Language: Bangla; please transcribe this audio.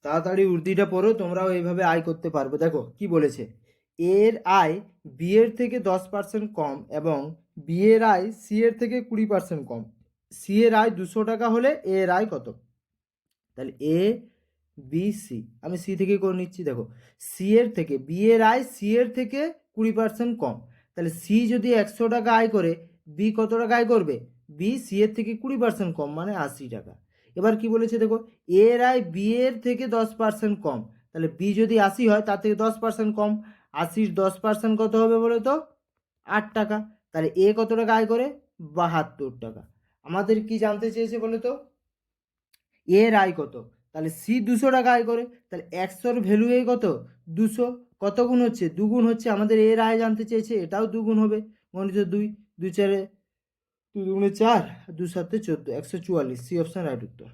তাড়াতাড়ি উর্দিটা পড়ো, তোমরাও এইভাবে আয় করতে পারবে। দেখো কি বলেছে, এর আয় বি এর থেকে 10% কম এবং বি এর আয় সি এর থেকে 20% কম। সি এর আয় 200 টাকা হলে এ এর আয় কত? তাহলে এ বি সি, আমি সি থেকে করে নিচ্ছি। দেখো সি এর থেকে বি এর আয় সি এর থেকে 20% কম, তাহলে সি যদি 100 টাকা আয় করে, বি কত টাকা আয় করবে? বি সি এর থেকে 20% কম, মানে 80 টাকা। এবার কি বলেছে দেখো, এর আয় বি এর থেকে 10% কম, তাহলে বি যদি 80 হয় তার থেকে 10% কম, 80-র 10% কত হবে বলো তো? 8 টাকা। তাহলে এ কত টাকা আয় করে? 72 টাকা। আমাদের কি জানতে চেয়েছে বলো তো? এর আয় কত? তাহলে সি 200 টাকা আয় করে, তাহলে 100-র ভ্যালু এ কত? 200। কত গুণ হচ্ছে? দুগুণ হচ্ছে। আমাদের এর আয় জানতে চেয়েছে, এটাও দুগুণ হবে। গণিত 2, 2 4 2 2 4, 2 7 14, 144। সি অপশন রাইট উত্তর।